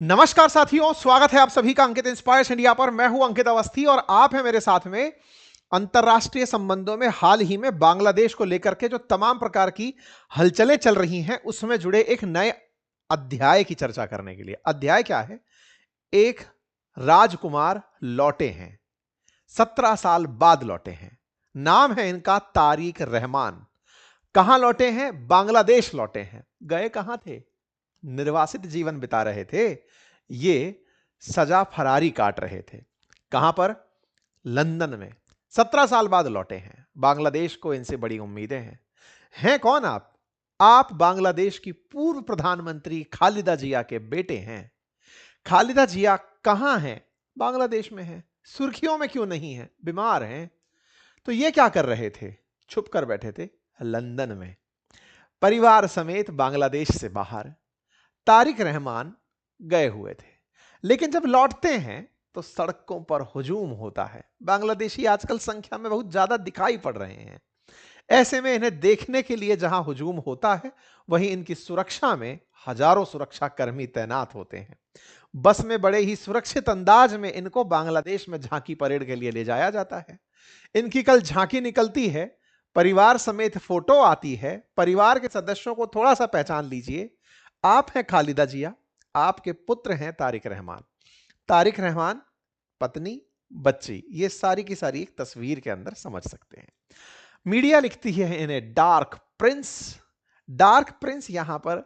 नमस्कार साथियों, स्वागत है आप सभी का अंकित इंस्पायर्स इंडिया पर। मैं हूं अंकित अवस्थी और आप हैं मेरे साथ में। अंतरराष्ट्रीय संबंधों में हाल ही में बांग्लादेश को लेकर के जो तमाम प्रकार की हलचलें चल रही हैं उसमें जुड़े एक नए अध्याय की चर्चा करने के लिए। अध्याय क्या है? एक राजकुमार लौटे हैं, 17 साल बाद लौटे हैं। नाम है इनका तारिक रहमान। कहां लौटे हैं? बांग्लादेश लौटे हैं। गए कहां थे? निर्वासित जीवन बिता रहे थे। ये सजा फरारी काट रहे थे। कहां पर? लंदन में। 17 साल बाद लौटे हैं। बांग्लादेश को इनसे बड़ी उम्मीदें हैं कौन आप? आप बांग्लादेश की पूर्व प्रधानमंत्री खालिदा जिया के बेटे हैं। खालिदा जिया कहां हैं? बांग्लादेश में हैं। सुर्खियों में क्यों नहीं है? बीमार हैं। तो ये क्या कर रहे थे? छुप कर बैठे थे लंदन में, परिवार समेत बांग्लादेश से बाहर। तारिक रहमान गए हुए थे, लेकिन जब लौटते हैं तो सड़कों पर हुजूम होता है। बांग्लादेशी आजकल संख्या में बहुत ज्यादा दिखाई पड़ रहे हैं। ऐसे में इन्हें देखने के लिए जहां हुजूम होता है, वहीं इनकी सुरक्षा में हजारों सुरक्षा कर्मी तैनात होते हैं। बस में बड़े ही सुरक्षित अंदाज में इनको बांग्लादेश में झांकी परेड के लिए ले जाया जाता है। इनकी कल झांकी निकलती है, परिवार समेत फोटो आती है। परिवार के सदस्यों को थोड़ा सा पहचान लीजिए। आप हैं खालिदा जिया, आपके पुत्र हैं तारिक रहमान। तारिक रहमान, पत्नी, बच्ची, ये सारी की सारी एक तस्वीर के अंदर समझ सकते हैं। मीडिया लिखती है इन्हें डार्क प्रिंस। डार्क प्रिंस यहां पर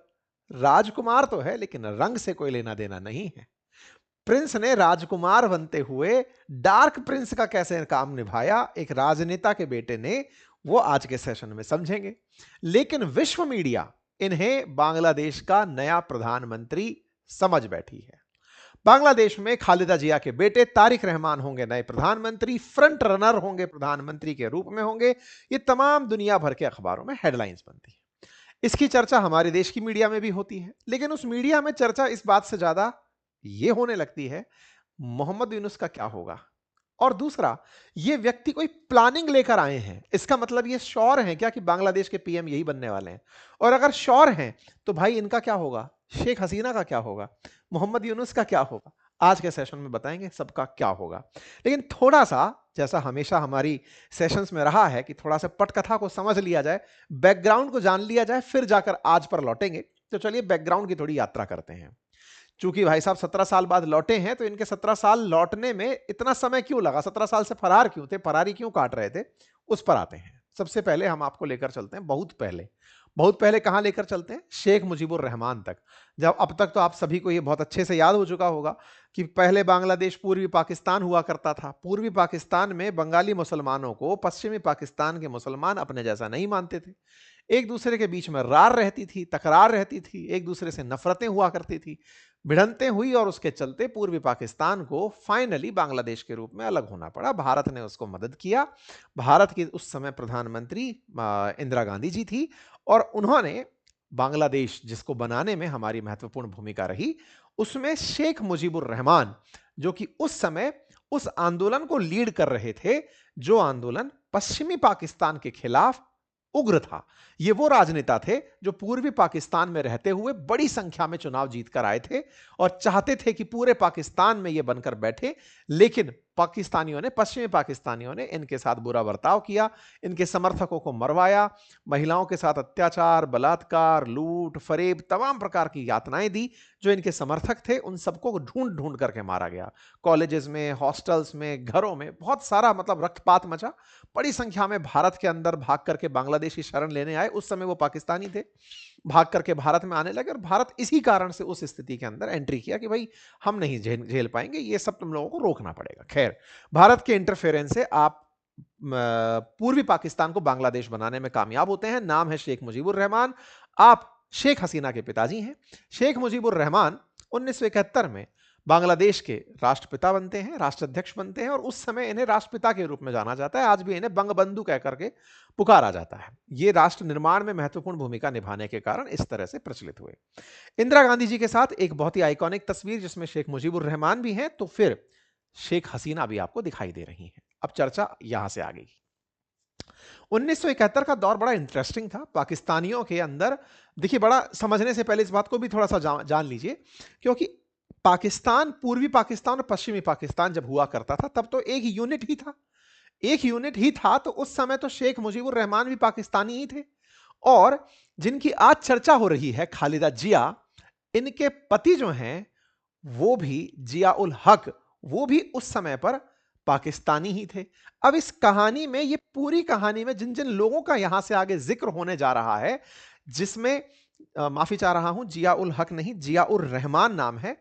राजकुमार तो है, लेकिन रंग से कोई लेना देना नहीं है। प्रिंस ने राजकुमार बनते हुए डार्क प्रिंस का कैसे काम निभाया एक राजनेता के बेटे ने, वो आज के सेशन में समझेंगे। लेकिन विश्व मीडिया इन्हें बांग्लादेश का नया प्रधानमंत्री समझ बैठी है। बांग्लादेश में खालिदा जिया के बेटे तारिक रहमान होंगे नए प्रधानमंत्री, फ्रंट रनर होंगे, प्रधानमंत्री के रूप में होंगे। ये तमाम दुनिया भर के अखबारों में हेडलाइंस बनती है। इसकी चर्चा हमारे देश की मीडिया में भी होती है, लेकिन उस मीडिया में चर्चा इस बात से ज्यादा ये होने लगती है मोहम्मद यूनुस का क्या होगा। और दूसरा, ये व्यक्ति कोई प्लानिंग लेकर आए हैं, इसका मतलब ये श्योर हैं क्या कि बांग्लादेश के पीएम यही बनने वाले हैं? और अगर श्योर हैं तो भाई इनका क्या होगा? शेख हसीना का क्या होगा? मोहम्मद यूनुस का क्या होगा? आज के सेशन में बताएंगे सबका क्या होगा। लेकिन थोड़ा सा, जैसा हमेशा हमारी सेशंस में रहा है कि थोड़ा सा पटकथा को समझ लिया जाए, बैकग्राउंड को जान लिया जाए, फिर जाकर आज पर लौटेंगे। तो चलिए बैकग्राउंड की थोड़ी यात्रा करते हैं। चूंकि भाई साहब 17 साल बाद लौटे हैं, तो इनके 17 साल लौटने में इतना समय क्यों लगा? 17 साल से फरार क्यों थे? फरारी क्यों काट रहे थे? उस पर आते हैं। सबसे पहले हम आपको लेकर चलते हैं बहुत पहले। बहुत पहले कहां लेकर चलते हैं? शेख मुजीबुर रहमान तक। जब अब तक तो आप सभी को यह बहुत अच्छे से याद हो चुका होगा कि पहले बांग्लादेश पूर्वी पाकिस्तान हुआ करता था। पूर्वी पाकिस्तान में बंगाली मुसलमानों को पश्चिमी पाकिस्तान के मुसलमान अपने जैसा नहीं मानते थे। एक दूसरे के बीच में रार रहती थी, तकरार रहती थी, एक दूसरे से नफरतें हुआ करती थी, भिड़ंतें हुई, और उसके चलते पूर्वी पाकिस्तान को फाइनली बांग्लादेश के रूप में अलग होना पड़ा। भारत ने उसको मदद किया। भारत की उस समय प्रधानमंत्री इंदिरा गांधी जी थी, और उन्होंने बांग्लादेश जिसको बनाने में हमारी महत्वपूर्ण भूमिका रही, उसमें शेख मुजीबुर रहमान, जो कि उस समय उस आंदोलन को लीड कर रहे थे, जो आंदोलन पश्चिमी पाकिस्तान के खिलाफ उग्र था। ये वो राजनेता थे जो पूर्वी पाकिस्तान में रहते हुए बड़ी संख्या में चुनाव जीतकर आए थे और चाहते थे कि पूरे पाकिस्तान में ये बनकर बैठे। लेकिन पाकिस्तानियों ने, पश्चिमी पाकिस्तानियों ने इनके साथ बुरा बर्ताव किया, इनके समर्थकों को मरवाया, महिलाओं के साथ अत्याचार, बलात्कार, लूट, फरेब, तमाम प्रकार की यातनाएं दी। जो इनके समर्थक थे उन सबको ढूंढ ढूंढ करके मारा गया। कॉलेजेस में, हॉस्टल्स में, घरों में बहुत सारा मतलब रक्तपात मचा। बड़ी संख्या में भारत के अंदर भाग करके बांग्लादेशी शरण लेने आए। उस समय वो पाकिस्तानी थे, भाग करके भारत में आने लगे, और भारत इसी कारण से उस स्थिति के अंदर एंट्री किया कि भाई हम नहीं झेल पाएंगे, ये सब तुम लोगों को रोकना पड़ेगा। खैर, भारत के इंटरफेरेंस से आप पूर्वी पाकिस्तान को बांग्लादेश बनाने में कामयाब होते हैं। नाम है शेख मुजीबुर रहमान। आप शेख हसीना के पिताजी हैं। शेख मुजीबुर रहमान 1971 में बांग्लादेश के राष्ट्रपिता बनते हैं, राष्ट्राध्यक्ष बनते हैं, और उस समय इन्हें राष्ट्रपिता के रूप में जाना जाता है। आज भी इन्हें बंगबंधु कहकर के पुकारा जाता है। ये राष्ट्र निर्माण में महत्वपूर्ण भूमिका निभाने के कारण इस तरह से प्रचलित हुए। इंदिरा गांधी जी के साथ एक बहुत ही आइकॉनिक तस्वीर जिसमें शेख मुजीबुर रहमान भी हैं, तो फिर शेख हसीना भी आपको दिखाई दे रही हैं। अब चर्चा यहां से आ गई। 1971 का दौर बड़ा इंटरेस्टिंग था पाकिस्तानियों के अंदर। देखिए, बड़ा समझने से पहले इस बात को भी थोड़ा सा जान लीजिए, क्योंकि पाकिस्तान, पूर्वी पाकिस्तान और पश्चिमी पाकिस्तान जब हुआ करता था तब तो एक यूनिट ही था, एक यूनिट ही था। तो उस समय तो शेख मुजीबुर रहमान भी पाकिस्तानी ही थे। और जिनकी आज चर्चा हो रही है, खालिदा जिया, इनके पति जो हैं वो भी जिया उल हक, वो भी उस समय पर पाकिस्तानी ही थे। अब इस कहानी में, ये पूरी कहानी में जिन जिन लोगों का यहां से आगे जिक्र होने जा रहा है, जिसमें माफी चाह रहा हूं, जिया उल हक नहीं, जिया उर रहमान नाम है।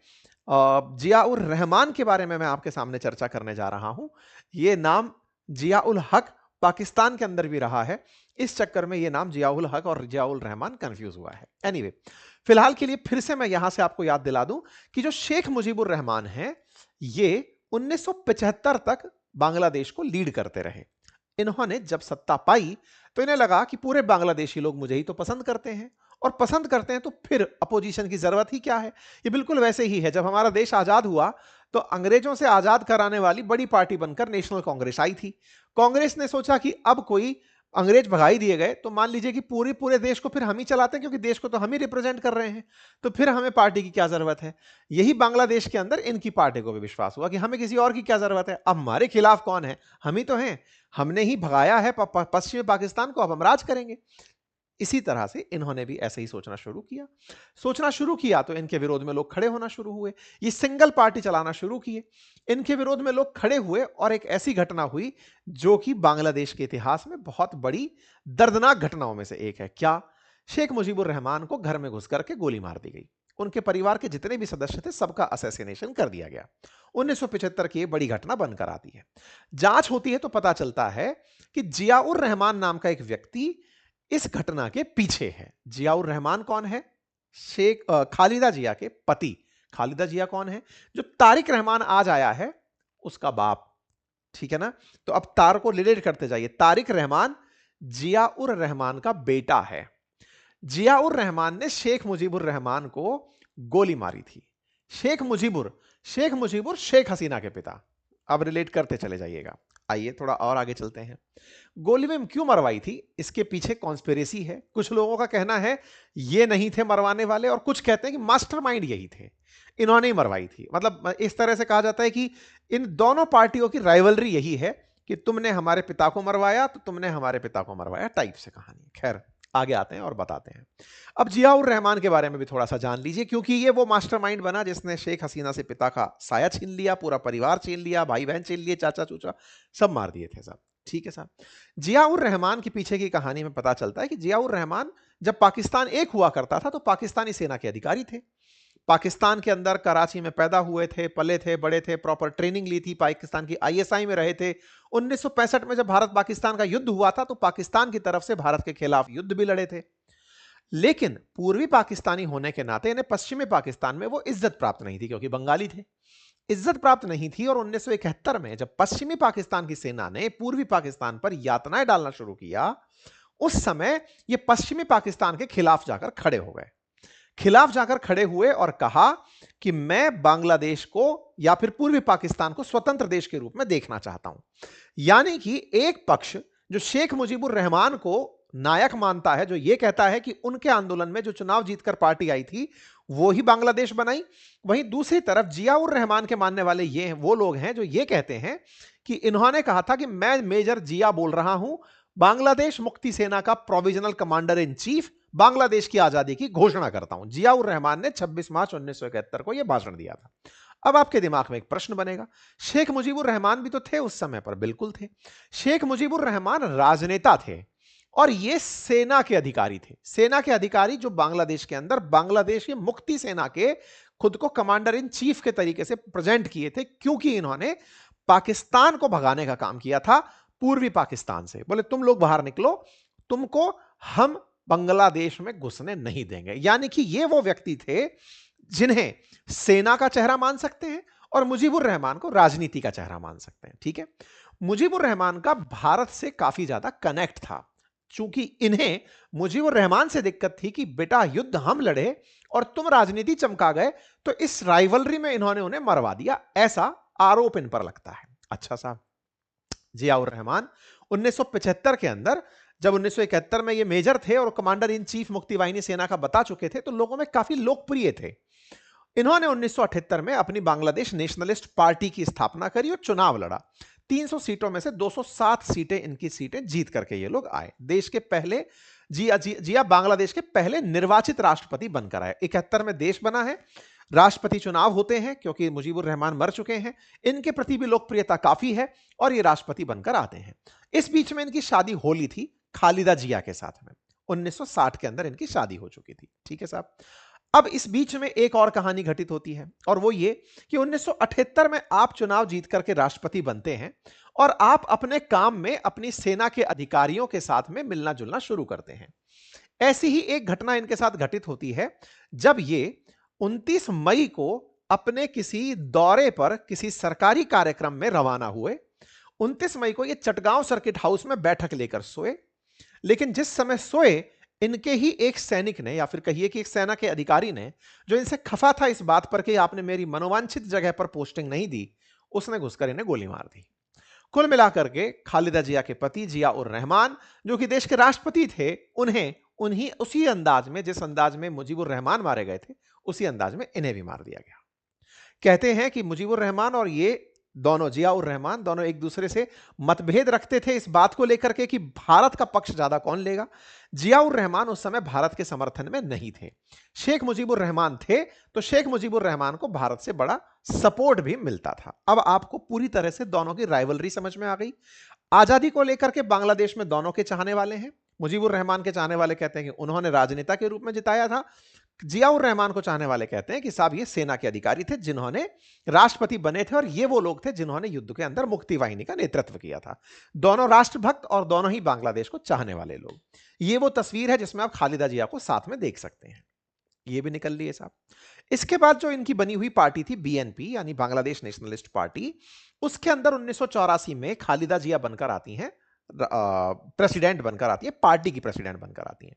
जिया उर रहमान के बारे में मैं आपके सामने चर्चा करने जा रहा हूं। यह नाम जिया उल हक पाकिस्तान के अंदर भी रहा है, इस चक्कर में यह नाम जिया उल हक और जिया उल रहमान कंफ्यूज हुआ है। एनीवे, फिलहाल के लिए फिर से मैं यहां से आपको याद दिला दूं कि जो शेख मुजीबुर रहमान हैं, ये 1975 तक बांग्लादेश को लीड करते रहे। इन्होंने जब सत्ता पाई तो इन्हें लगा कि पूरे बांग्लादेशी लोग मुझे ही तो पसंद करते हैं, और पसंद करते हैं तो फिर अपोजिशन की जरूरत ही क्या है। ये बिल्कुल वैसे ही है, जब हमारा देश आजाद हुआ तो अंग्रेजों से आजाद कराने वाली बड़ी पार्टी बनकर नेशनल कांग्रेस आई थी। कांग्रेस ने सोचा कि अब कोई अंग्रेज भगाई दिए गए तो मान लीजिए कि पूरे देश को फिर हम ही चलाते हैं, क्योंकि देश को तो हम ही रिप्रेजेंट कर रहे हैं, तो फिर हमें पार्टी की क्या जरूरत है। यही बांग्लादेश के अंदर इनकी पार्टी को भी विश्वास हुआ कि हमें किसी और की क्या जरूरत है, अब हमारे खिलाफ कौन है, हम ही तो हैं, हमने ही भगाया है पश्चिमी पाकिस्तान को, अब हम राज करेंगे। इसी तरह से इन्होंने भी ऐसे ही सोचना शुरू किया तो इनके विरोध में लोग खड़े होना शुरू हुए, ये सिंगल पार्टी चलाना शुरू किए, इनके विरोध में लोग खड़े हुए, और एक ऐसी घटना हुई जो कि बांग्लादेश के इतिहास में बहुत बड़ी दर्दनाक घटनाओं में से एक है। क्या? शेख मुजीबुर रहमान को घर में घुस करके गोली मार दी गई, उनके परिवार के जितने भी सदस्य थे सबका असैसिनेशन कर दिया गया। 1975 की बड़ी घटना बनकर आती है। जांच होती है तो पता चलता है कि जियाउर रहमान नाम का एक व्यक्ति इस घटना के पीछे है। जियाउर रहमान कौन है? शेख खालिदा जिया के पति। खालिदा जिया कौन है? जो तारिक रहमान आज आया है उसका बाप, ठीक है ना। तो अब तार को रिलेट करते जाइए। तारिक रहमान जियाउर रहमान का बेटा है। जियाउर रहमान ने शेख मुजीबुर रहमान को गोली मारी थी। शेख मुजीबुर शेख हसीना के पिता। अब रिलेट करते चले जाइएगा। आइए थोड़ा और आगे चलते हैं। गोली में क्यों मरवाई थी, इसके पीछे कॉन्स्पिरेसी है। कुछ लोगों का कहना है ये नहीं थे मरवाने वाले, और कुछ कहते हैं कि मास्टरमाइंड यही थे, इन्होंने ही मरवाई थी। मतलब इस तरह से कहा जाता है कि इन दोनों पार्टियों की राइवलरी यही है कि तुमने हमारे पिता को मरवाया तो तुमने हमारे पिता को मरवाया टाइप से कहानी। खैर आगे आते हैं और बताते हैं। अब जियाउर रहमान के बारे में भी थोड़ा सा जान लीजिए, क्योंकि ये वो मास्टरमाइंड बना जिसने शेख हसीना से पिता का साया छीन लिया, पूरा परिवार छीन लिया, भाई बहन छीन लिए, चाचा चूचा सब मार दिए थे सब। ठीक है साहब। जियाउर रहमान के पीछे की कहानी में पता चलता है कि जियाउर रहमान जब पाकिस्तान एक हुआ करता था तो पाकिस्तानी सेना के अधिकारी थे। पाकिस्तान के अंदर कराची में पैदा हुए थे, पले थे, बड़े थे, प्रॉपर ट्रेनिंग ली थी, पाकिस्तान की आईएसआई में रहे थे। 1965 में जब भारत पाकिस्तान का युद्ध हुआ था तो पाकिस्तान की तरफ से भारत के खिलाफ युद्ध भी लड़े थे। लेकिन पूर्वी पाकिस्तानी होने के नाते इन्हें पश्चिमी पाकिस्तान में वो इज्जत प्राप्त नहीं थी, क्योंकि बंगाली थे, इज्जत प्राप्त नहीं थी। और 1971 में जब पश्चिमी पाकिस्तान की सेना ने पूर्वी पाकिस्तान पर यातनाएं डालना शुरू किया, उस समय ये पश्चिमी पाकिस्तान के खिलाफ जाकर खड़े हो गए, खिलाफ जाकर खड़े हुए और कहा कि मैं बांग्लादेश को या फिर पूर्वी पाकिस्तान को स्वतंत्र देश के रूप में देखना चाहता हूं। यानी कि एक पक्ष जो शेख मुजीबुर रहमान को नायक मानता है, जो यह कहता है कि उनके आंदोलन में जो चुनाव जीतकर पार्टी आई थी वो ही बांग्लादेश बनाई, वहीं दूसरी तरफ जियाउर रहमान के मानने वाले ये वो लोग हैं जो ये कहते हैं कि इन्होंने कहा था कि मैं मेजर जिया बोल रहा हूं, बांग्लादेश मुक्ति सेना का provisional commander in chief, Bangladesh की आजादी की घोषणा करता हूं। जियाउर रहमान ने 26 मार्च 1971 को यह भाषण दिया था। अब आपके दिमाग में एक प्रश्न बनेगा, शेख मुजीबुर रहमान भी तो थे उस समय पर। बिल्कुल थे। शेख मुजीबुर रहमान राजनेता थे और ये सेना के अधिकारी थे। सेना के अधिकारी जो बांग्लादेश के अंदर बांग्लादेश की मुक्ति सेना के खुद को कमांडर इन चीफ के तरीके से प्रेजेंट किए थे, क्योंकि इन्होंने पाकिस्तान को भगाने का काम किया था पूर्वी पाकिस्तान से। बोले तुम लोग बाहर निकलो, तुमको हम बांग्लादेश में घुसने नहीं देंगे। यानी कि ये वो व्यक्ति थे जिन्हें सेना का चेहरा मान सकते हैं और मुजीबुर रहमान को राजनीति का चेहरा मान सकते हैं। ठीक है। मुजीबुर रहमान का भारत से काफी ज्यादा कनेक्ट था, चूंकि इन्हें मुजीबुर रहमान से दिक्कत थी कि बेटा युद्ध हम लड़े और तुम राजनीति चमका गए, तो इस राइवलरी में इन्होंने उन्हें मरवा दिया, ऐसा आरोप इन पर लगता है। अच्छा साहब, जियाउर रहमान 1975 के अंदर जब 1971 में ये मेजर थे और कमांडर इन चीफ मुक्ति वाहिनी सेना का बता चुके थे, तो लोगों में काफी लोकप्रिय थे। इन्होंने 1978 में अपनी बांग्लादेश नेशनलिस्ट पार्टी की स्थापना करी और चुनाव लड़ा। 300 सीटों में से 207 सीटें इनकी सीटें जीत करके ये लोग आए। देश के पहले जिया बांग्लादेश के पहले निर्वाचित राष्ट्रपति बनकर आए। 71 में देश बना है। राष्ट्रपति चुनाव होते हैं क्योंकि मुजीबुर रहमान मर चुके हैं। इनके प्रति भी लोकप्रियता काफी है और ये राष्ट्रपति बनकर आते हैं। इस बीच में इनकी शादी होली थी खालिदा जिया के साथ में। 1960 के अंदर इनकी शादी हो चुकी थी। ठीक है साहब। अब इस बीच में एक और कहानी घटित होती है और वो ये कि 1978 में आप चुनाव जीत करके राष्ट्रपति बनते हैं और आप अपने काम में अपनी सेना के अधिकारियों के साथ में मिलना जुलना शुरू करते हैं। ऐसी ही एक घटना इनके साथ घटित होती है जब ये 29 मई को अपने किसी दौरे पर किसी सरकारी कार्यक्रम में रवाना हुए। 29 मई को ये चटगांव सर्किट हाउस में बैठक लेकर सोए, लेकिन जिस समय सोए इनके ही एक सैनिक ने या फिर कहिए कि एक सेना के अधिकारी ने, जो इनसे खफा था इस बात पर कि आपने मेरी मनोवांछित जगह पर पोस्टिंग नहीं दी, उसने घुसकर इन्हें गोली मार दी। कुल मिलाकर के खालिदा जिया के पति जिया उर रहमान, जो कि देश के राष्ट्रपति थे, उन्हें उन्हीं उसी अंदाज में जिस अंदाज में मुजीबुर रहमान मारे गए थे, उसी अंदाज में इन्हें भी मार दिया गया। कहते हैं कि मुजीबुर रहमान और ये दोनों जिया उर रहमान दोनों एक दूसरे से मतभेद रखते थे इस बात को लेकर के कि भारत का पक्ष ज्यादा कौन लेगा। जिया उर रहमान उस समय भारत के समर्थन में नहीं थे। शेख मुजीबुर रहमान थे, तो शेख मुजीबुर रहमान को भारत से बड़ा सपोर्ट भी मिलता था। अब आपको पूरी तरह से दोनों की राइवलरी समझ में आ गई। आजादी को लेकर के बांग्लादेश में दोनों के चाहने वाले हैं। मुजीबुर रहमान के चाहने वाले कहते हैं कि उन्होंने राजनेता के रूप में जिताया था। जिया उर रहमान को चाहने वाले कहते हैं कि साहब ये सेना के अधिकारी थे जिन्होंने राष्ट्रपति बने थे और ये वो लोग थे जिन्होंने युद्ध के अंदर मुक्ति वाहिनी का नेतृत्व किया था। दोनों राष्ट्रभक्त और दोनों ही बांग्लादेश को चाहने वाले लोग। ये वो तस्वीर है जिसमें आप खालिदा जिया को साथ में देख सकते हैं। ये भी निकल लिए साहब। इसके बाद जो इनकी बनी हुई पार्टी थी बीएनपी यानी बांग्लादेश नेशनलिस्ट पार्टी, उसके अंदर 1984 में खालिदा जिया बनकर आती हैं, प्रेसिडेंट बनकर आती है, पार्टी की प्रेसिडेंट बनकर आती हैं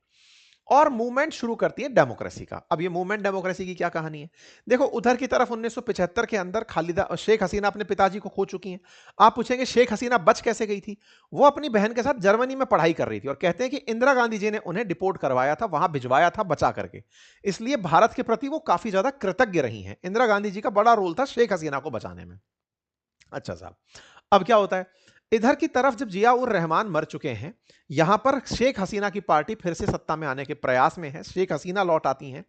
और मूवमेंट शुरू करती है डेमोक्रेसी का। अब ये मूवमेंट डेमोक्रेसी की क्या कहानी है? देखो, उधर की तरफ 1975 के अंदर शेख हसीना अपने पिताजी को खो चुकी हैं। आप पूछेंगे शेख हसीना बच कैसे गई थी? वो अपनी बहन के साथ जर्मनी में पढ़ाई कर रही थी और कहते हैं कि इंदिरा गांधी जी ने उन्हें डिपोर्ट करवाया था, वहां भिजवाया था बचा करके। इसलिए भारत के प्रति वो काफी ज्यादा कृतज्ञ रही हैं। इंदिरा गांधी जी का बड़ा रोल था शेख हसीना को बचाने में। अच्छा साहब, अब क्या होता है? इधर की तरफ जब जिया उर रहमान मर चुके हैं, यहां पर शेख हसीना की पार्टी फिर से सत्ता में आने के प्रयास में है। शेख हसीना लौट आती हैं।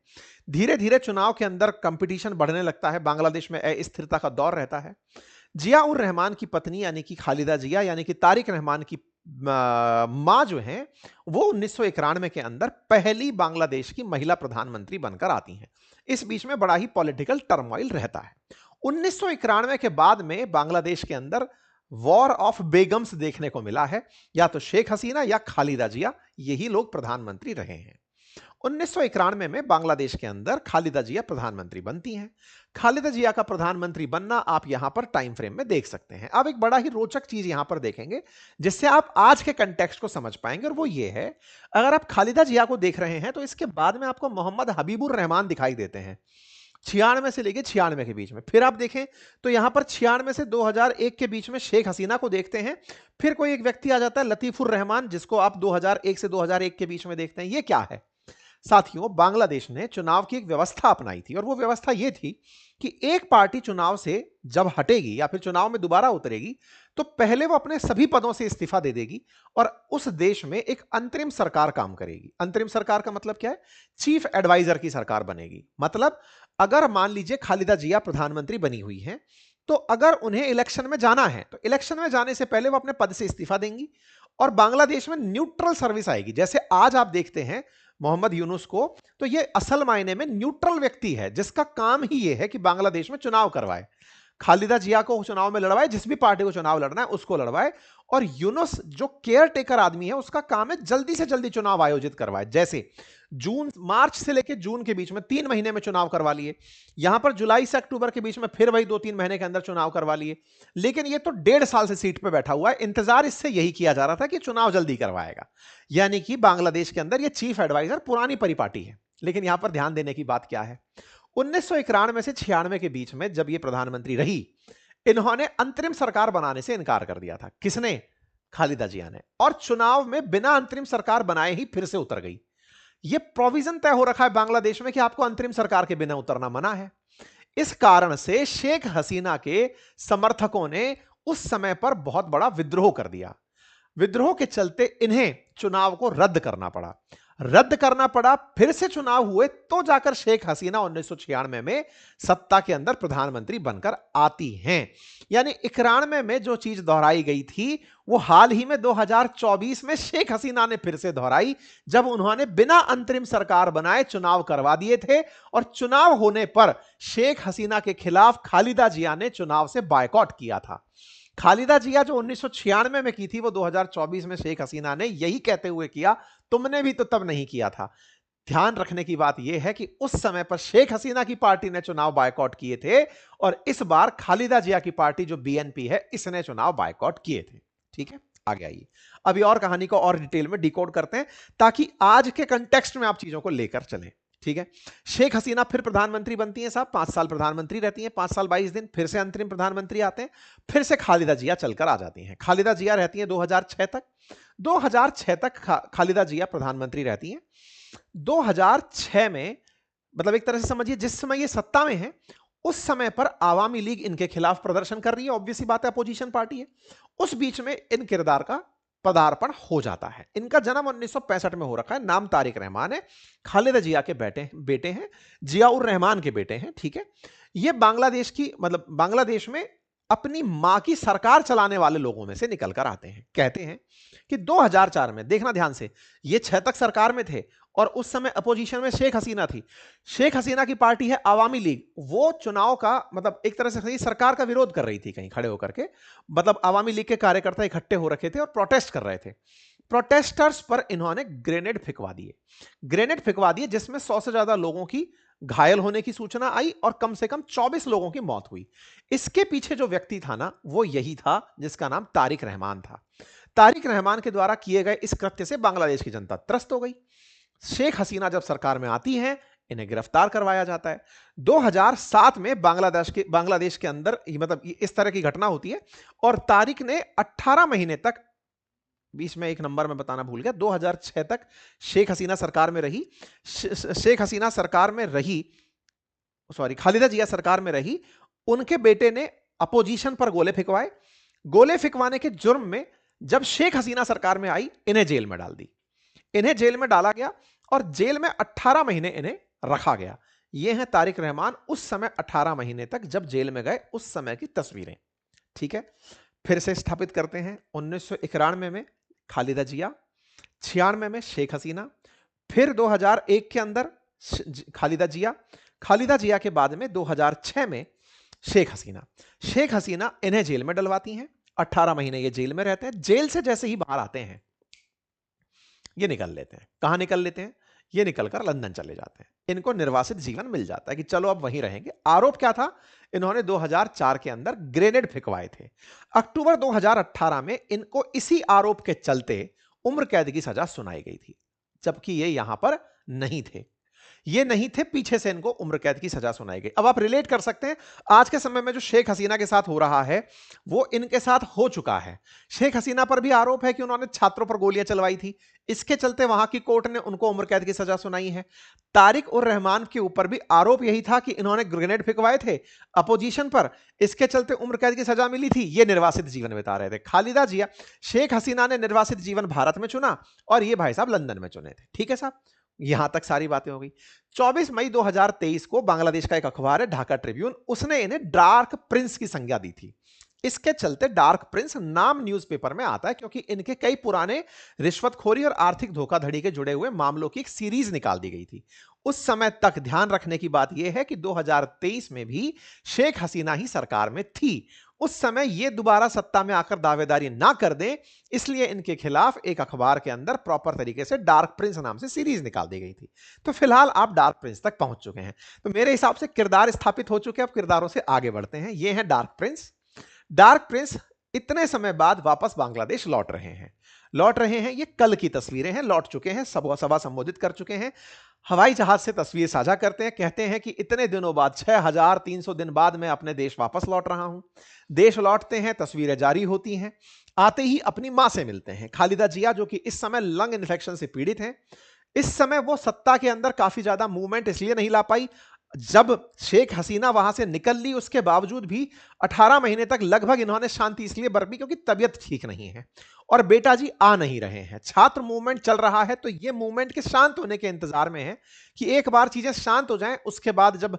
धीरे धीरे चुनाव के अंदर कंपटीशन बढ़ने लगता है। बांग्लादेश में अस्थिरता का दौर रहता है। जिया उर रहमान की पत्नी यानी कि खालिदा जिया यानी कि तारिक रहमान की मां जो है, वो 1991 के अंदर पहली बांग्लादेश की महिला प्रधानमंत्री बनकर आती हैं। इस बीच में बड़ा ही पॉलिटिकल टर्मोइल रहता है। 1991 के बाद में बांग्लादेश के अंदर वॉर ऑफ बेगम्स देखने को मिला है। या तो शेख हसीना या खालिदा जिया, यही लोग प्रधानमंत्री रहे हैं। 1991 में बांग्लादेश के अंदर खालिदा जिया प्रधानमंत्री बनती हैं। खालिदा जिया का प्रधानमंत्री बनना आप यहां पर टाइम फ्रेम में देख सकते हैं। अब एक बड़ा ही रोचक चीज यहां पर देखेंगे जिससे आप आज के कंटेक्स्ट को समझ पाएंगे, और वो ये है, अगर आप खालिदा जिया को देख रहे हैं तो इसके बाद में आपको मोहम्मद हबीबुर रहमान दिखाई देते हैं 96 से लेके 96 के बीच में। फिर आप देखें तो यहां पर 96 से 2001 के बीच में शेख हसीना को देखते हैं। फिर कोई एक व्यक्ति आ जाता है लतीफुर रहमान, जिसको आप 2001 से 2001 के बीच में देखते हैं। ये क्या है साथियों? बांग्लादेश ने चुनाव की एक व्यवस्था अपनाई थी और वो व्यवस्था ये थी कि एक पार्टी चुनाव से जब हटेगी या फिर चुनाव में दोबारा उतरेगी तो पहले वो अपने सभी पदों से इस्तीफा दे देगी और उस देश में एक अंतरिम सरकार काम करेगी। अंतरिम सरकार का मतलब क्या है? चीफ एडवाइजर की सरकार बनेगी। मतलब अगर मान लीजिए खालिदा जिया प्रधानमंत्री बनी हुई हैं, तो अगर उन्हें इलेक्शन में जाना है तो इलेक्शन में जाने से पहले वो अपने पद से इस्तीफा देंगी और बांग्लादेश में न्यूट्रल सर्विस आएगी। जैसे आज आप देखते हैं मोहम्मद यूनुस को, तो ये असल मायने में न्यूट्रल व्यक्ति है जिसका काम ही ये है कि बांग्लादेश में चुनाव करवाए। खालिदा जिया को चुनाव में लड़वाए, जिस भी पार्टी को चुनाव लड़ना है उसको लड़वाए, और यूनुस जो केयर टेकर आदमी है उसका काम है जल्दी से जल्दी चुनाव आयोजित करवाए। जैसे मार्च से लेकर जून के बीच में 3 महीने में चुनाव करवा लिए, यहां पर जुलाई से अक्टूबर के बीच में फिर वही 2-3 महीने के अंदर चुनाव करवा लिए। लेकिन ये तो 1.5 साल से सीट पे बैठा हुआ है। इंतजार इससे यही किया जा रहा था कि चुनाव जल्दी करवाएगा। यानी कि बांग्लादेश के अंदर ये चीफ एडवाइजर पुरानी परिपाटी है। लेकिन यहां पर ध्यान देने की बात क्या है? 1991 से 96 के बीच में जब ये प्रधानमंत्री रही, इन्होंने अंतरिम सरकार बनाने से इनकार कर दिया था। किसने? खालिदा जिया ने। और चुनाव में बिना अंतरिम सरकार बनाए ही फिर से उतर गई। यह प्रोविजन तय हो रखा है बांग्लादेश में कि आपको अंतरिम सरकार के बिना उतरना मना है। इस कारण से शेख हसीना के समर्थकों ने उस समय पर बहुत बड़ा विद्रोह कर दिया। विद्रोह के चलते इन्हें चुनाव को रद्द करना पड़ा। फिर से चुनाव हुए तो जाकर शेख हसीना 1996 में सत्ता के अंदर प्रधानमंत्री बनकर आती हैं। यानी 91 में जो चीज दोहराई गई थी वो हाल ही में 2024 में शेख हसीना ने फिर से दोहराई, जब उन्होंने बिना अंतरिम सरकार बनाए चुनाव करवा दिए थे और चुनाव होने पर शेख हसीना के खिलाफ खालिदा जिया ने चुनाव से बायकॉट किया था। खालिदा जिया जो 1996 में की थी वो 2024 में शेख हसीना ने यही कहते हुए किया, तुमने भी तो तब नहीं किया था। ध्यान रखने की बात यह है कि उस समय पर शेख हसीना की पार्टी ने चुनाव बायकॉट किए थे और इस बार खालिदा जिया की पार्टी जो बीएनपी है इसने चुनाव बायकॉट किए थे। ठीक है, आगे आइए अभी और कहानी को और डिटेल में डिकोड करते हैं ताकि आज के कंटेक्स्ट में आप चीजों को लेकर चलें। ठीक है, शेख हसीना फिर प्रधानमंत्री बनती हैं साहब, 5 साल प्रधानमंत्री रहती हैं, 5 साल 22 दिन, फिर से अंतरिम प्रधानमंत्री आते हैं, फिर से खालिदा जिया चलकर आ जाती हैं। खालिदा जिया रहती हैं 2006 तक। 2006 तक खालिदा जिया प्रधानमंत्री रहती हैं। 2006 में मतलब एक तरह से समझिए जिस समय ये सत्ता में है उस समय पर आवामी लीग इनके खिलाफ प्रदर्शन कर रही है, ऑब्वियस सी बात है, अपोजिशन पार्टी है। उस बीच में इन किरदार का पदार्पण हो जाता है। इनका जन्म 1965 में हो रखा है, नाम तारिक रहमान है, खालिदा जिया के बेटे हैं, जियाउर रहमान के बेटे हैं। ठीक है, ये बांग्लादेश की मतलब बांग्लादेश में अपनी मां की सरकार चलाने वाले लोगों में से निकलकर आते हैं। कहते हैं कि 2004 में, देखना ध्यान से, ये 6 तक सरकार में थे और उस समय अपोजिशन में शेख हसीना थी। शेख हसीना की पार्टी है आवामी लीग, वो चुनाव का मतलब एक तरह से सरकार का विरोध कर रही थी कहीं खड़े होकर के। मतलब आवामी लीग के कार्यकर्ता इकट्ठे हो रखे थे और प्रोटेस्ट कर रहे थे। प्रोटेस्टर्स पर इन्होंने ग्रेनेड फिकवा दिए जिसमें 100 से ज्यादा लोगों की घायल होने की सूचना आई और कम से कम 24 लोगों की मौत हुई। इसके पीछे जो व्यक्ति था ना वो यही था जिसका नाम तारिक रहमान था। तारिक रहमान के द्वारा किए गए इस कृत्य से बांग्लादेश की जनता त्रस्त हो गई। शेख हसीना जब सरकार में आती हैं इन्हें गिरफ्तार करवाया जाता है। 2007 में बांग्लादेश के अंदर मतलब इस तरह की घटना होती है और तारिक ने 18 महीने तक, बीच में एक नंबर में बताना भूल गया, 2006 तक शेख हसीना सरकार में रही। खालिदा जिया सरकार में रही। उनके बेटे ने अपोजिशन पर गोले फिकवाए। गोले फिकवाने के जुर्म में जब शेख हसीना सरकार में आई इन्हें जेल में डाला गया और जेल में 18 महीने इन्हें रखा गया। ये हैं तारिक रहमान उस समय 18 महीने तक जब जेल में गए उस समय की तस्वीरें। ठीक है, फिर से स्थापित करते हैं। 1991 में खालिदा जिया, 96 में शेख हसीना, फिर 2001 के अंदर खालिदा जिया के बाद में 2006 में शेख हसीना इन्हें जेल में डलवाती हैं। 18 महीने ये जेल में रहते हैं। जेल से जैसे ही बाहर आते हैं ये निकल लेते हैं। कहां निकल लेते हैं? ये निकलकर लंदन चले जाते हैं। इनको निर्वासित जीवन मिल जाता है कि चलो अब वहीं रहेंगे। आरोप क्या था? इन्होंने 2004 के अंदर ग्रेनेड फिकवाए थे। अक्टूबर 2018 में इनको इसी आरोप के चलते उम्र कैद की सजा सुनाई गई थी, जबकि ये यहां पर नहीं थे। पीछे से इनको उम्र कैद की सजा सुनाई गई। अब आप रिलेट कर सकते हैं आज के समय में जो शेख हसीना के साथ हो रहा है वो इनके साथ हो चुका है। शेख हसीना पर भी आरोप है कि उन्होंने छात्रों पर गोलियां चलवाई थी, इसके चलते वहां की कोर्ट ने उनको उम्र कैद की सजा सुनाई है। तारिक उर रहमान के ऊपर भी आरोप यही था कि इन्होंने ग्रेनेड फिकवाए थे अपोजिशन पर, इसके चलते उम्र कैद की सजा मिली थी। ये निर्वासित जीवन बिता रहे थे। खालिदा जिया, शेख हसीना ने निर्वासित जीवन भारत में चुना और ये भाई साहब लंदन में चुने थे। ठीक है साहब, यहां तक सारी बातें हो गई। 24 मई 2023 को बांग्लादेश का एक अखबार है ढाका ट्रिब्यून, उसने इन्हें डार्क प्रिंस की संज्ञा दी थी। इसके चलते डार्क प्रिंस नाम न्यूज़पेपर में आता है क्योंकि इनके कई पुराने रिश्वतखोरी और आर्थिक धोखाधड़ी के जुड़े हुए मामलों की एक सीरीज निकाल दी गई थी। उस समय तक ध्यान रखने की बात यह है कि 2023 में भी शेख हसीना ही सरकार में थी। उस समय ये दोबारा सत्ता में आकर दावेदारी ना कर दें, इसलिए इनके खिलाफ एक अखबार के अंदर प्रॉपर तरीके से डार्क प्रिंस नाम से सीरीज निकाल दी गई थी। तो फिलहाल आप डार्क प्रिंस तक पहुंच चुके हैं। तो मेरे हिसाब से किरदार स्थापित हो चुके हैं। अब किरदारों से आगे बढ़ते हैं। ये है डार्क प्रिंस इतने समय बाद वापस बांग्लादेश लौट रहे हैं। ये कल की तस्वीरें हैं, लौट चुके हैं, सभा संबोधित कर चुके हैं, हवाई जहाज से तस्वीर साझा करते हैं, कहते हैं कि इतने दिनों बाद 6300 दिन बाद मैं अपने देश वापस लौट रहा हूं। देश लौटते हैं, तस्वीरें जारी होती हैं। आते ही अपनी मां से मिलते हैं। खालिदा जिया जो कि इस समय लंग इन्फेक्शन से पीड़ित हैं, इस समय वो सत्ता के अंदर काफी ज्यादा मूवमेंट इसलिए नहीं ला पाई, जब शेख हसीना वहां से निकल ली उसके बावजूद भी 18 महीने तक लगभग इन्होंने शांति इसलिए बरती क्योंकि तबीयत ठीक नहीं है और बेटा जी आ नहीं रहे हैं। छात्र मूवमेंट चल रहा है तो ये मूवमेंट के शांत होने के इंतजार में है कि एक बार चीजें शांत हो जाएं, उसके बाद जब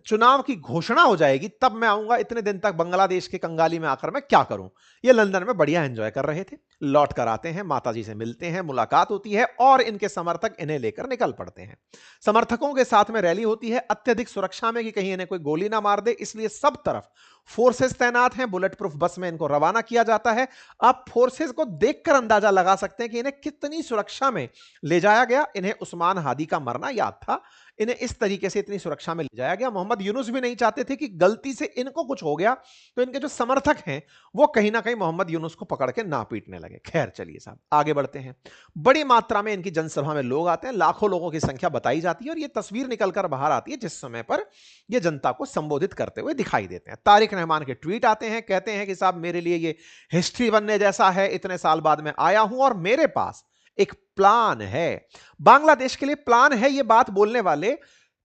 चुनाव की घोषणा हो जाएगी तब मैं आऊंगा। इतने दिन तक बांग्लादेश के कंगाली में आकर मैं क्या करूं। ये लंदन में बढ़िया एंजॉय कर रहे थे, लौट कर आते हैं, माताजी से मिलते हैं, मुलाकात होती है और इनके समर्थक इन्हें लेकर निकल पड़ते हैं। समर्थकों के साथ में रैली होती है, अत्यधिक सुरक्षा में कि कहीं इन्हें कोई गोली ना मार दे, इसलिए सब तरफ फोर्सेस तैनात हैं। बुलेट प्रूफ बस में इनको रवाना किया जाता है। आप फोर्सेस को देखकर अंदाजा लगा सकते हैं कि इन्हें कितनी सुरक्षा में ले जाया गया। इन्हें उस्मान हादी का मरना याद था, इन्हें इस तरीके से इतनी सुरक्षा में ले जाया गया। मोहम्मद यूनुस भी नहीं चाहते थे कि गलती से इनको कुछ हो गया तो इनके जो समर्थक हैं वो कहीं ना कहीं मोहम्मद यूनुस को पकड़ के ना पीटने लगे। खैर चलिए साहब आगे बढ़ते हैं। बड़ी मात्रा में इनकी जनसभा में लोग आते हैं, लाखों लोगों की संख्या बताई जाती है और ये तस्वीर निकलकर बाहर आती है जिस समय पर ये जनता को संबोधित करते हुए दिखाई देते हैं। तारिक रहमान के ट्वीट आते हैं, कहते हैं कि साहब मेरे लिए ये हिस्ट्री बनने जैसा है, इतने साल बाद मैं आया हूं और मेरे पास एक प्लान है। बांग्लादेश के लिए प्लान है, ये बात बोलने वाले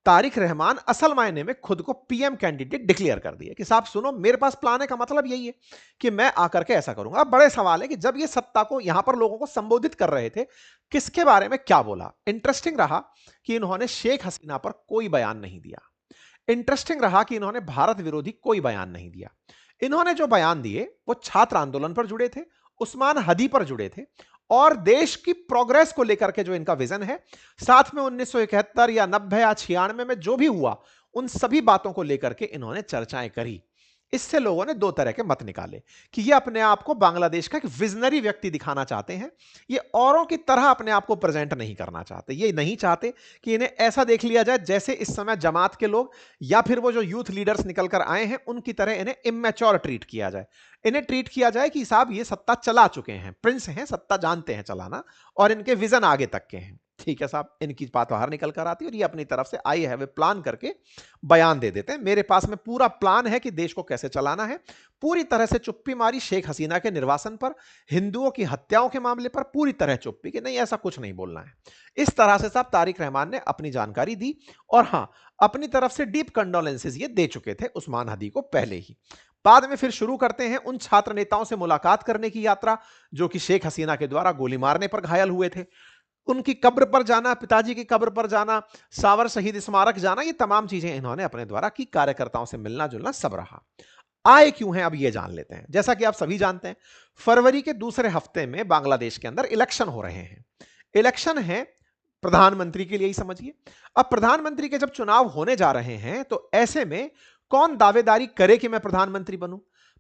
तारिक रहमान असल मायने में खुद को पीएम कैंडिडेट डिक्लेयर कर दिए कि साहब सुनो मेरे पास प्लान है का मतलब यही है कि मैं आकर के ऐसा करूंगा। अब बड़े सवाल है कि जब ये सत्ता को यहां पर लोगों को संबोधित कर रहे थे किसके बारे में क्या बोला। इंटरेस्टिंग रहा कि इन्होंने शेख हसीना पर कोई बयान नहीं दिया। इंटरेस्टिंग रहा कि इन्होंने भारत विरोधी कोई बयान नहीं दिया। इन्होंने जो बयान दिए वो छात्र आंदोलन पर जुड़े थे, उस्मान हदी पर जुड़े थे और देश की प्रोग्रेस को लेकर के जो इनका विजन है, साथ में 1971 या 90 या 96 में जो भी हुआ उन सभी बातों को लेकर के इन्होंने चर्चाएं करी। इससे लोगों ने दो तरह के मत निकाले कि ये अपने आप को बांग्लादेश का एक विजनरी व्यक्ति दिखाना चाहते हैं, ये औरों की तरह अपने आप को प्रेजेंट नहीं करना चाहते। ये नहीं चाहते कि इन्हें ऐसा देख लिया जाए जैसे इस समय जमात के लोग या फिर वो जो यूथ लीडर्स निकल कर आए हैं उनकी तरह इन्हें इमेच्योर ट्रीट किया जाए। इन्हें ट्रीट किया जाए कि साहब ये सत्ता चला चुके हैं, प्रिंस हैं, सत्ता जानते हैं चलाना और इनके विजन आगे तक के हैं। ठीक है साहब, इनकी बात बाहर निकल कर आती है और ये अपनी तरफ से आई हैव ए प्लान करके बयान दे देते हैं। मेरे पास में पूरा प्लान है कि देश को कैसे चलाना है। पूरी तरह से चुप्पी मारी शेख हसीना के निर्वासन पर, हिंदुओं की हत्याओं के मामले पर पूरी तरह चुप्पी कि नहीं ऐसा कुछ नहीं बोलना है। इस तरह से साहब तारिक रहमान ने अपनी जानकारी दी और हां अपनी तरफ से डीप कंडोलेंसेस ये दे चुके थे उस्मान हदी को पहले ही। बाद में फिर शुरू करते हैं उन छात्र नेताओं से मुलाकात करने की यात्रा जो कि शेख हसीना के द्वारा गोली मारने पर घायल हुए थे। उनकी कब्र पर जाना, पिताजी की कब्र पर जाना, सावर शहीद स्मारक जाना, ये तमाम चीजें इन्होंने अपने द्वारा की। कार्यकर्ताओं से मिलना जुलना सब रहा। आए क्यों हैं अब ये जान लेते हैं। जैसा कि आप सभी जानते हैं फरवरी के दूसरे हफ्ते में बांग्लादेश के अंदर इलेक्शन हो रहे हैं। इलेक्शन है प्रधानमंत्री के लिए ही समझिए। अब प्रधानमंत्री के जब चुनाव होने जा रहे हैं तो ऐसे में कौन दावेदारी करे कि मैं प्रधानमंत्री बनूं।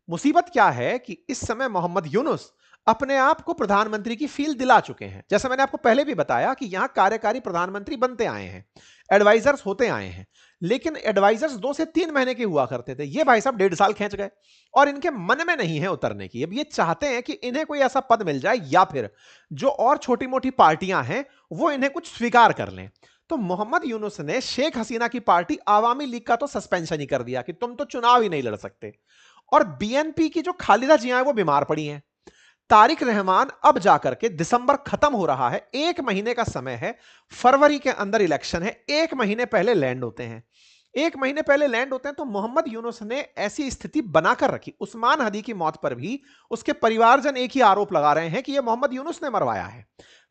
मुसीबत क्या है कि इस समय मोहम्मद यूनुस अपने आप को प्रधानमंत्री की फील दिला चुके हैं। जैसा मैंने आपको पहले भी बताया कि यहां कार्यकारी प्रधानमंत्री बनते आए हैं, एडवाइजर्स होते आए हैं, लेकिन एडवाइजर्स 2 से 3 महीने के हुआ करते थे। ये भाई साहब 1.5 साल खींच गए और इनके मन में नहीं है उतरने की। अब ये चाहते हैं कि इन्हें कोई ऐसा पद मिल जाए या फिर जो और छोटी मोटी पार्टियां हैं वो इन्हें कुछ स्वीकार कर लें। तो मोहम्मद यूनुस ने शेख हसीना की पार्टी आवामी लीग का तो सस्पेंशन ही कर दिया कि तुम तो चुनाव ही नहीं लड़ सकते। और बीएनपी की जो खालिदा जिया है वो बीमार पड़ी हैं। तारिक रहमान अब जाकर के दिसंबर खत्म हो रहा है, 1 महीने का समय है, फरवरी के अंदर इलेक्शन है, 1 महीने पहले लैंड होते हैं। 1 महीने पहले लैंड होते हैं तो मोहम्मद यूनुस ने ऐसी स्थिति बनाकर रखी। उस्मान हदी की मौत पर भी उसके परिवारजन एक ही आरोप लगा रहे हैं कि यह मोहम्मद यूनुस ने मरवाया है,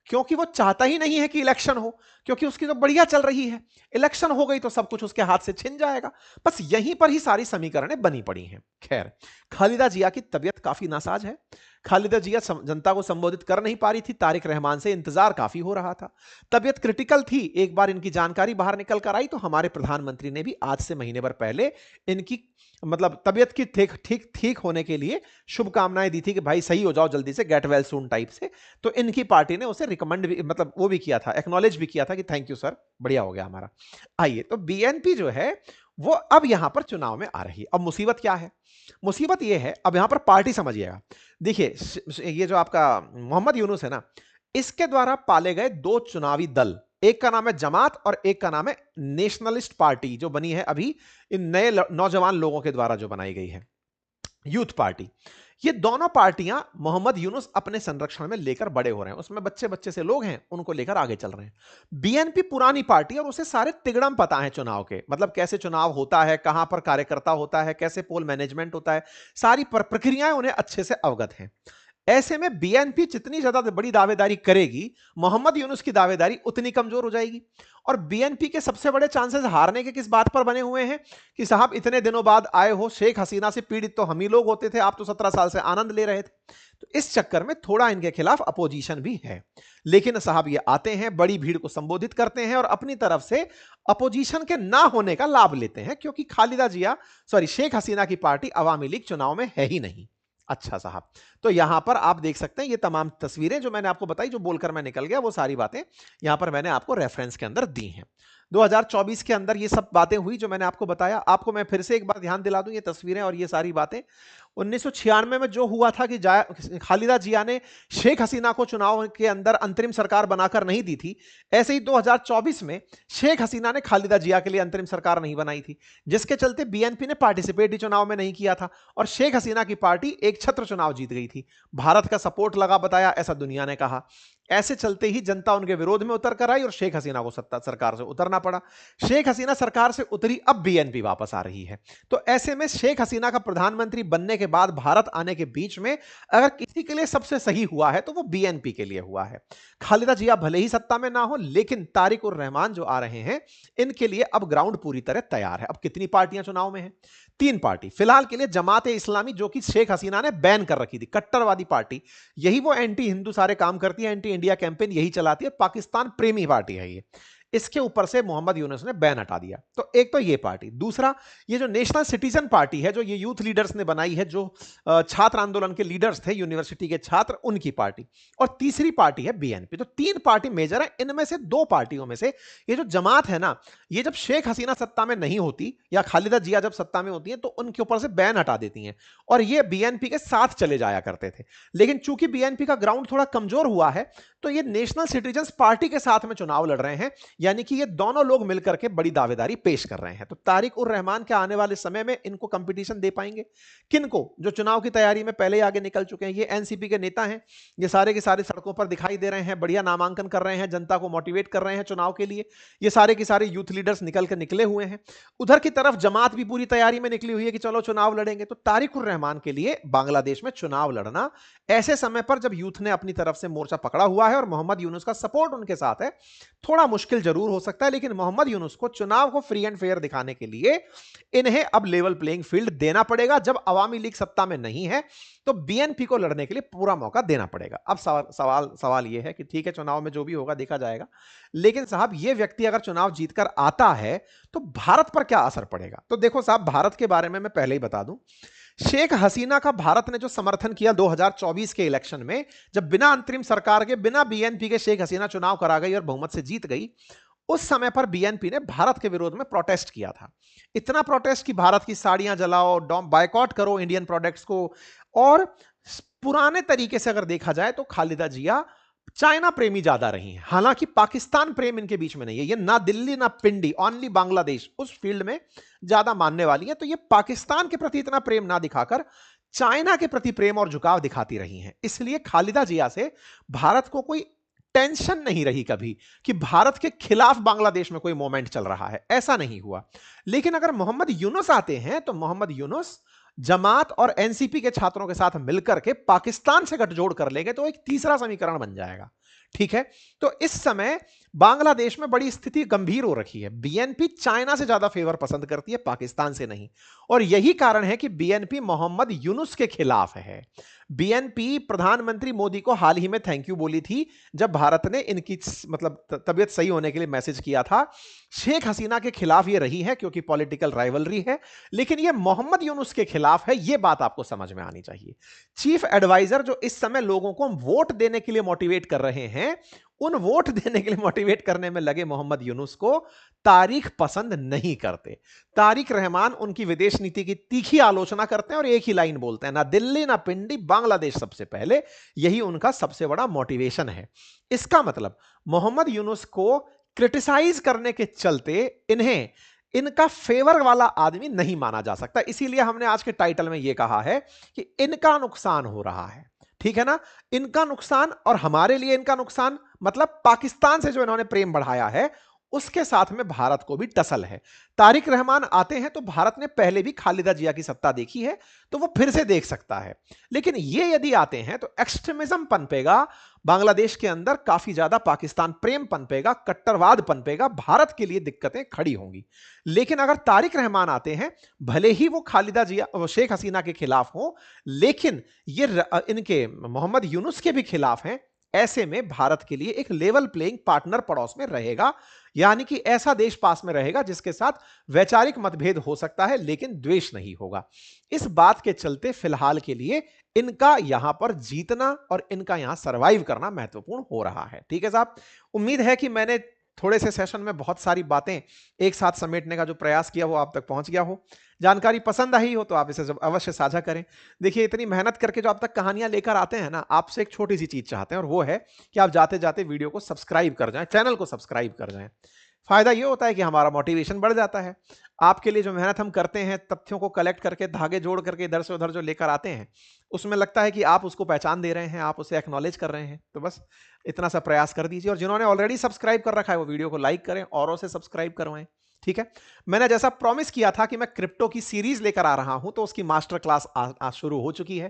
क्योंकि वो चाहता ही नहीं है कि इलेक्शन हो, क्योंकि उसकी तो बढ़िया चल रही है। इलेक्शन हो गई तो सब कुछ उसके हाथ से छिन जाएगा। बस यहीं पर ही सारी समीकरणें बनी पड़ी हैं। खैर, खालिदा जिया की तबीयत काफी नासाज है। खालिदा जिया जनता को संबोधित कर नहीं पा रही थी। तारिक रहमान से इंतजार काफी हो रहा था। तबीयत क्रिटिकल थी। एक बार इनकी जानकारी बाहर निकल कर आई तो हमारे प्रधानमंत्री ने भी आज से महीने भर पहले इनकी तबीयत की ठीक होने के लिए शुभकामनाएं दी थी कि भाई सही हो जाओ जल्दी से, गेट वेल सून टाइप से। तो इनकी पार्टी ने उसे रिकमेंड भी वो भी किया था, एक्नॉलेज भी किया था कि थैंक यू सर, बढ़िया हो गया हमारा। आइए, तो बीएनपी जो है वो अब यहां पर चुनाव में आ रही है। अब मुसीबत क्या है? मुसीबत यह है, अब यहां पर पार्टी समझिएगा। देखिए ये जो आपका मोहम्मद यूनुस है ना, इसके द्वारा पाले गए 2 चुनावी दल, एक का नाम है जमात और एक का नाम है नेशनलिस्ट पार्टी, जो बनी है अभी इन नए नौजवान लोगों के द्वारा जो बनाई गई है। Youth party. ये दोनों पार्टियां मोहम्मद यूनुस अपने संरक्षण में लेकर बड़े हो रहे हैं, उसमें बच्चे बच्चे से लोग हैं, उनको लेकर आगे चल रहे हैं। बीएनपी पुरानी पार्टी और उसे सारे तिगड़म पता है चुनाव के, मतलब कैसे चुनाव होता है, कहां पर कार्यकर्ता होता है, कैसे पोल मैनेजमेंट होता है, सारी प्रक्रियाएं उन्हें अच्छे से अवगत हैं। ऐसे में बीएनपी जितनी ज्यादा बड़ी दावेदारी करेगी, मोहम्मद यूनुस की दावेदारी उतनी कमजोर हो जाएगी। और बीएनपी के सबसे बड़े चांसेस हारने के किस बात पर बने हुए हैं कि साहब इतने दिनों बाद आए हो, शेख हसीना से पीड़ित तो हम ही लोग होते थे, आप तो 17 साल से आनंद ले रहे थे। तो इस चक्कर में थोड़ा इनके खिलाफ अपोजिशन भी है। लेकिन साहब ये आते हैं, बड़ी भीड़ को संबोधित करते हैं और अपनी तरफ से अपोजिशन के ना होने का लाभ लेते हैं, क्योंकि शेख हसीना की पार्टी अवामी लीग चुनाव में है ही नहीं। अच्छा साहब, तो यहां पर आप देख सकते हैं ये तमाम तस्वीरें जो मैंने आपको बताई, जो बोलकर मैं निकल गया, वो सारी बातें यहां पर मैंने आपको रेफरेंस के अंदर दी हैं। 2024 के अंदर ये सब बातें हुई जो मैंने आपको बताया। आपको मैं फिर से एक बार ध्यान दिला दूं, ये तस्वीरें और ये सारी बातें 1996 में जो हुआ था कि खालिदा जिया ने शेख हसीना को चुनाव के अंदर अंतरिम सरकार बनाकर नहीं दी थी, ऐसे ही 2024 में शेख हसीना ने खालिदा जिया के लिए अंतरिम सरकार नहीं बनाई थी, जिसके चलते बीएनपी ने पार्टिसिपेट ही चुनाव में नहीं किया था और शेख हसीना की पार्टी एक छत्र चुनाव जीत गई थी। भारत का सपोर्ट लगा बताया, ऐसा दुनिया ने कहा। ऐसे चलते ही जनता उनके विरोध में उतर कर आई और शेख हसीना को सत्ता सरकार से उतरना पड़ा। शेख हसीना सरकार से उतरी, अब बीएनपी वापस आ रही है। तो ऐसे में शेख हसीना का प्रधानमंत्री बनने के बाद भारत आने के बीच में अगर किसी के लिए सबसे सही हुआ है तो वो बीएनपी के लिए हुआ है। खालिदा जिया भले ही सत्ता में ना हो, लेकिन तारिक उर रहमान जो आ रहे हैं, इनके लिए अब ग्राउंड पूरी तरह तैयार है। अब कितनी पार्टियां चुनाव में हैं? 3 पार्टी फिलहाल के लिए। जमात ए इस्लामी, जो कि शेख हसीना ने बैन कर रखी थी, कट्टरवादी पार्टी, यही वो एंटी हिंदू सारे काम करती है, एंटी इंडिया कैंपेन यही चलाती है, पाकिस्तान प्रेमी पार्टी है ये। इसके ऊपर से मोहम्मद यूनुस ने बैन हटा दिया। तो एक तो ये पार्टी। दूसरा, ये जो नेशनल सिटीजन पार्टी है, जो ये यूथ लीडर्स ने बनाई है, जो छात्र आंदोलन के लीडर्स थे, यूनिवर्सिटी के छात्र, उनकी पार्टी। और तीसरी पार्टी है बीएनपी। तो 3 पार्टी मेजर है। इनमें से 2 पार्टियों में से ये जो जमात है ना, ये जब शेख हसीना सत्ता में नहीं होती या खालिदा जिया जब सत्ता में होती है तो उनके ऊपर से बैन हटा देती हैं और ये बीएनपी के साथ चले जाया करते थे। लेकिन चूंकि बीएनपी का ग्राउंड थोड़ा कमजोर हुआ है, तो ये नेशनल सिटीजन्स पार्टी के साथ में चुनाव लड़ रहे हैं, यानी कि ये दोनों लोग मिलकर के बड़ी दावेदारी पेश कर रहे हैं। तो तारिक उर रहमान के आने वाले समय में इनको कंपटीशन दे पाएंगे किनको? जो चुनाव की तैयारी में पहले आगे निकल चुके हैं। ये एनसीपी के नेता हैं, ये सारे के सारे सड़कों पर दिखाई दे रहे हैं, बढ़िया नामांकन कर रहे हैं, जनता को मोटिवेट कर रहे हैं चुनाव के लिए। ये सारे के सारे यूथ लीडर्स निकले हुए हैं। उधर की तरफ जमात भी पूरी तैयारी में निकली हुई है कि चलो चुनाव लड़ेंगे। तो तारिक उर रहमान के लिए बांग्लादेश में चुनाव लड़ना ऐसे समय पर, जब यूथ ने अपनी तरफ से मोर्चा पकड़ा हुआ है और मोहम्मद यूनुस का सपोर्ट उनके साथ है, थोड़ा मुश्किल जरूर हो सकता है। लेकिन मोहम्मद यूनुस को चुनाव को फ्री एंड फेयर दिखाने के लिए इन्हें अब लेवल प्लेइंग फील्ड देना पड़ेगा। जब अवामी लीग सत्ता में नहीं है तो बीएनपी को लड़ने के लिए पूरा मौका देना पड़ेगा। अब सवाल यह है कि ठीक है, चुनाव में जो भी होगा देखा जाएगा, लेकिन साहब ये व्यक्ति अगर चुनाव जीतकर आता है तो भारत पर क्या असर पड़ेगा? तो देखो साहब, भारत के बारे में मैं पहले ही बता दूं, शेख हसीना का भारत ने जो समर्थन किया 2024 के इलेक्शन में, जब बिना अंतरिम सरकार के, बिना बीएनपी के शेख हसीना चुनाव करा गई और बहुमत से जीत गई, उस समय पर बीएनपी ने भारत के विरोध में प्रोटेस्ट किया था। इतना प्रोटेस्ट कि भारत की साड़ियां जलाओ, बायकॉट करो इंडियन प्रोडक्ट्स को। और पुराने तरीके से अगर देखा जाए तो खालिदा जिया चाइना प्रेमी ज्यादा रही हैं। हालांकि पाकिस्तान प्रेम इनके बीच में नहीं है, ये ना दिल्ली ना पिंडी, ओनली बांग्लादेश, उस फील्ड में ज्यादा मानने वाली है। तो ये पाकिस्तान के प्रति इतना प्रेम ना दिखाकर चाइना के प्रति प्रेम और झुकाव दिखाती रही हैं। इसलिए खालिदा जिया से भारत को कोई टेंशन नहीं रही कभी कि भारत के खिलाफ बांग्लादेश में कोई मोमेंट चल रहा है, ऐसा नहीं हुआ। लेकिन अगर मोहम्मद यूनुस आते हैं तो मोहम्मद यूनुस जमात और एनसीपी के छात्रों के साथ मिलकर के पाकिस्तान से गठजोड़ कर लेंगे, तो एक तीसरा समीकरण बन जाएगा। ठीक है, तो इस समय बांग्लादेश में बड़ी स्थिति गंभीर हो रखी है। बीएनपी चाइना से ज्यादा फेवर पसंद करती है, पाकिस्तान से नहीं। और यही कारण है कि बीएनपी मोहम्मद यूनुस के खिलाफ है। बीएनपी प्रधानमंत्री मोदी को हाल ही में थैंक यू बोली थी, जब भारत ने इनकी मतलब तबीयत सही होने के लिए मैसेज किया था। शेख हसीना के खिलाफ ये रही है क्योंकि पॉलिटिकल राइवलरी है, लेकिन ये मोहम्मद यूनुस के खिलाफ है, ये बात आपको समझ में आनी चाहिए। चीफ एडवाइजर जो इस समय लोगों को वोट देने के लिए मोटिवेट कर रहे हैं, उन वोट देने के लिए मोटिवेट करने में लगे मोहम्मद यूनुस को तारिक पसंद नहीं करते। तारिक रहमान उनकी विदेश नीति की तीखी आलोचना करते हैं और एक ही लाइन बोलते हैं, ना दिल्ली ना पिंडी, बांग्लादेश सबसे पहले। यही उनका सबसे बड़ा मोटिवेशन है। इसका मतलब मोहम्मद यूनुस को क्रिटिसाइज करने के चलते इन्हें इनका फेवर वाला आदमी नहीं माना जा सकता। इसीलिए हमने आज के टाइटल में यह कहा है कि इनका नुकसान हो रहा है, ठीक है ना। इनका नुकसान और हमारे लिए इनका नुकसान, मतलब पाकिस्तान से जो इन्होंने प्रेम बढ़ाया है उसके साथ में भारत को भी टसल है। तारिक रहमान आते हैं तो भारत ने पहले भी खालिदा जिया की सत्ता देखी है तो वो फिर से देख सकता है, लेकिन ये यदि आते हैं तो एक्सट्रीमिज्म पनपेगा बांग्लादेश के अंदर, काफी ज्यादा पाकिस्तान प्रेम पनपेगा, कट्टरवाद पनपेगा, भारत के लिए दिक्कतें खड़ी होंगी। लेकिन अगर तारिक रहमान आते हैं, भले ही वो खालिदा जिया शेख हसीना के खिलाफ हो, लेकिन ये इनके मोहम्मद यूनुस के भी खिलाफ हैं, ऐसे में भारत के लिए एक लेवल प्लेइंग पार्टनर पड़ोस में रहेगा, यानी कि ऐसा देश पास में रहेगा जिसके साथ वैचारिक मतभेद हो सकता है लेकिन द्वेष नहीं होगा। इस बात के चलते फिलहाल के लिए इनका यहां पर जीतना और इनका यहां सरवाइव करना महत्वपूर्ण हो रहा है। ठीक है साहब, उम्मीद है कि मैंने थोड़े से सेशन में बहुत सारी बातें एक साथ समेटने का जो प्रयास किया वो आप तक पहुंच गया हो। जानकारी पसंद आई हो तो आप इसे अवश्य साझा करें। देखिए, इतनी मेहनत करके जो आप तक कहानियां लेकर आते हैं ना, आपसे एक छोटी सी चीज चाहते हैं और वो है कि आप जाते जाते वीडियो को सब्सक्राइब कर जाएं, चैनल को सब्सक्राइब कर जाएं। फायदा ये होता है कि हमारा मोटिवेशन बढ़ जाता है। आपके लिए जो मेहनत हम करते हैं, तथ्यों को कलेक्ट करके, धागे जोड़ करके इधर से उधर जो लेकर आते हैं, उसमें लगता है कि आप उसको पहचान दे रहे हैं, आप उसे एक्नॉलेज कर रहे हैं। तो बस इतना सा प्रयास कर दीजिए, और जिन्होंने ऑलरेडी सब्सक्राइब कर रखा है वो वीडियो को लाइक करें, औरों से सब्सक्राइब करवाएं। ठीक है, मैंने जैसा प्रॉमिस किया था कि मैं क्रिप्टो की सीरीज लेकर आ रहा हूं, तो उसकी मास्टर क्लास आज शुरू हो चुकी है।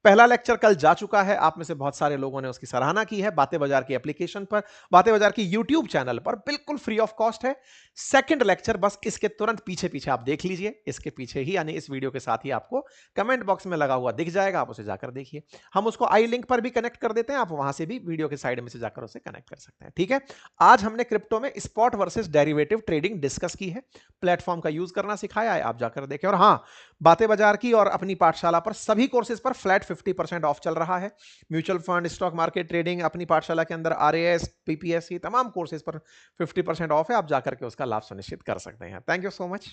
पहला लेक्चर कल जा चुका है, आप में से बहुत सारे लोगों ने उसकी सराहना की है। बातें बाजार की एप्लीकेशन पर, बातें बाजार की यूट्यूब चैनल पर बिल्कुल फ्री ऑफ कॉस्ट है। सेकंड लेक्चर बस इसके तुरंत पीछे पीछे आप देख लीजिए, इसके पीछे ही, यानी इस वीडियो के साथ ही आपको कमेंट बॉक्स में लगा हुआ दिख जाएगा, आप उसे जाकर देखिए। हम उसको आई लिंक पर भी कनेक्ट कर देते हैं, आप वहां से भी वीडियो के साइड में से जाकर उसे कनेक्ट कर सकते हैं। ठीक है, आज हमने क्रिप्टो में spot versus derivative trading discuss की है, प्लेटफॉर्म का यूज करना सिखाया है, आप जाकर देखें। और हाँ, बातें बाजार की और अपनी पाठशाला पर सभी कोर्सेज पर फ्लैट 50% ऑफ चल रहा है। Mutual fund, stock market, trading, अपनी पाठशाला के अंदर आरएएस, पीपीएससी, तमाम कोर्सेज पर 50% ऑफ है, आप जाकर के उसका लाभ सुनिश्चित कर सकते हैं। Thank you so much.